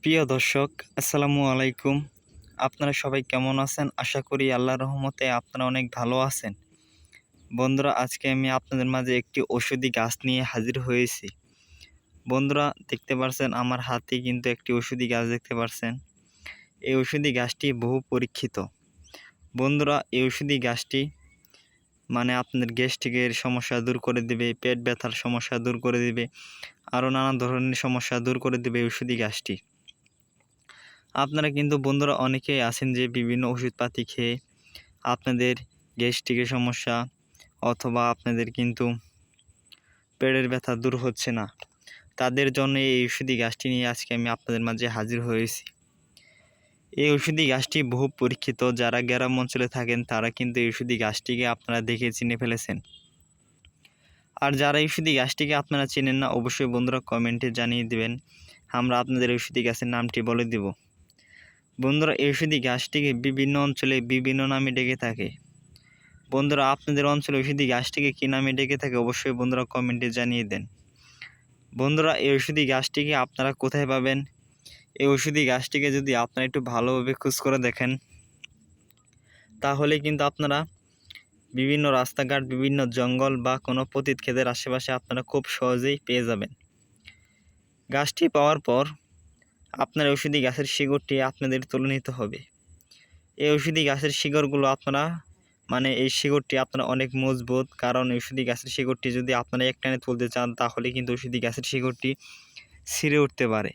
প্রিয় দর্শক, আসসালামু আলাইকুম। আপনারা সবাই কেমন আছেন? আশা করি আল্লাহর রহমতে আপনারা অনেক ভালো আছেন। বন্ধুরা, আজকে আমি আপনাদের মাঝে একটি ঔষধি গাছ নিয়ে হাজির হয়েছি। বন্ধুরা, দেখতে পাচ্ছেন আমার হাতে কিন্তু একটি ঔষধি গাছ দেখতে পাচ্ছেন। এই ঔষধি গাছটি বহু পরীক্ষিত। বন্ধুরা, এই ঔষধি গাছটি আপনাদের গ্যাস্ট্রিকের সমস্যা দূর করে দেবে, পেট ব্যথার সমস্যা দূর করে দেবে, আরও নানা ধরনের সমস্যা দূর করে দেবে এই ঔষধি গাছটি। আপনারা কিন্তু বন্ধুরা অনেকেই আছেন যে বিভিন্ন ওষুধপাতি খেয়ে আপনাদের গ্যাস্ট্রিকের সমস্যা অথবা আপনাদের কিন্তু পেটের ব্যথা দূর হচ্ছে না। তাদের জন্য এই ঔষধি গাছটি নিয়ে আজকে আমি আপনাদের মাঝে হাজির হয়েছি। এই ঔষধি গাছটি বহু পরীক্ষিত। যারা গ্রাম অঞ্চলে থাকেন তারা কিন্তু এই ঔষধি গাছটিকে আপনারা দেখে চিনে ফেলেছেন। আর যারা এই ঔষধি গাছটিকে আপনারা চেনেন না, অবশ্যই বন্ধুরা কমেন্টে জানিয়ে দেবেন, আমরা আপনাদের ঔষধি গাছের নামটি বলে দেব। বন্ধুরা, এই ঔষধি গাছটিকে বিভিন্ন অঞ্চলে বিভিন্ন নামে ডেকে থাকে। বন্ধুরা, আপনাদের অঞ্চলে ঔষধি গাছটিকে কী নামে ডেকে থাকে অবশ্যই বন্ধুরা কমেন্টে জানিয়ে দেন। বন্ধুরা, এই ঔষধি গাছটিকে আপনারা কোথায় পাবেন? এই ঔষধি গাছটিকে যদি আপনারা একটু ভালোভাবে খোঁজ করে দেখেন, তাহলে কিন্তু আপনারা বিভিন্ন রাস্তাঘাট, বিভিন্ন জঙ্গল বা কোনো পতিত ক্ষেতের আশেপাশে আপনারা খুব সহজেই পেয়ে যাবেন। গাছটি পাওয়ার পর আপনার ঔষধি গাছের শিকড়টি আপনাদের তুলে নিতে হবে। এই ঔষধি গাছের শিকড়গুলো আপনারা এই শিকড়টি আপনারা অনেক মজবুত, কারণ ঔষধি গাছের শিকড়টি যদি আপনারা একটানে তুলতে চান তাহলে কিন্তু ঔষধি গাছের শিকড়টি ছিঁড়ে উঠতে পারে।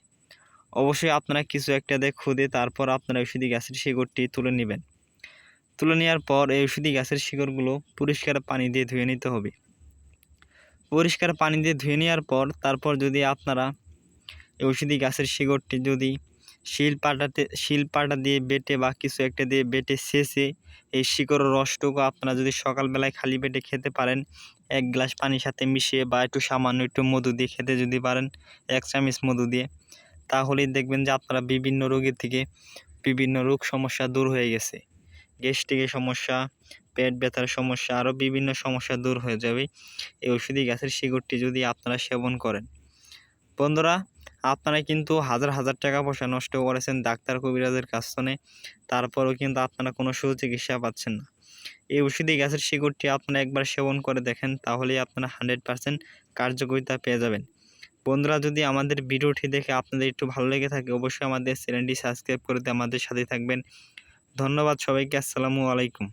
অবশ্যই আপনারা কিছু একটা দিয়ে খুদে তারপর আপনারা ঔষধি গাছের শিকড়টি তুলে নেবেন। তুলে নেওয়ার পর এই ঔষধি গাছের শিকড়গুলো পরিষ্কার পানি দিয়ে ধুয়ে নিতে হবে। পরিষ্কার পানি দিয়ে ধুয়ে নেওয়ার পর তারপর যদি আপনারা এই ঔষধি গাছের শিকড়টি যদি শিলপাটা দিয়ে বেটে বা কিছু একটা দিয়ে বেটে ছেঁচে এই শিকড়ের রসটুকু আপনারা যদি সকালবেলায় খালি পেটে খেতে পারেন, 1 গ্লাস পানির সাথে মিশিয়ে বা একটু সামান্য একটু মধু দিয়ে খেতে যদি পারেন, 1 চামচ মধু দিয়ে, তাহলেই দেখবেন যে আপনারা বিভিন্ন রোগের থেকে বিভিন্ন রোগ সমস্যা দূর হয়ে গেছে। গ্যাস্ট্রিকের সমস্যা, পেট ব্যথার সমস্যা, আরও বিভিন্ন সমস্যা দূর হয়ে যাবে এই ঔষধি গাছের শিকড়টি যদি আপনারা সেবন করেন। বন্ধুরা, আপনারা কিন্তু হাজার হাজার টাকা পয়সা নষ্ট করেছেন ডাক্তার কবিরাজের কাছ থেকে, তারপরেও কিন্তু আপনারা কোনো সুচিকিৎসা পাচ্ছেন না। এই ঔষধি গাছের শিকড়টি আপনারা একবার সেবন করে দেখেন, তাহলেই আপনারা 100% কার্যকারিতা পেয়ে যাবেন। বন্ধুরা, যদি আমাদের ভিডিওটি দেখে আপনাদের একটু ভালো লেগে থাকে অবশ্যই আমাদের চ্যানেলটি সাবস্ক্রাইব করে দিয়ে আমাদের সাথে থাকবেন। ধন্যবাদ সবাইকে। আসসালামু আলাইকুম।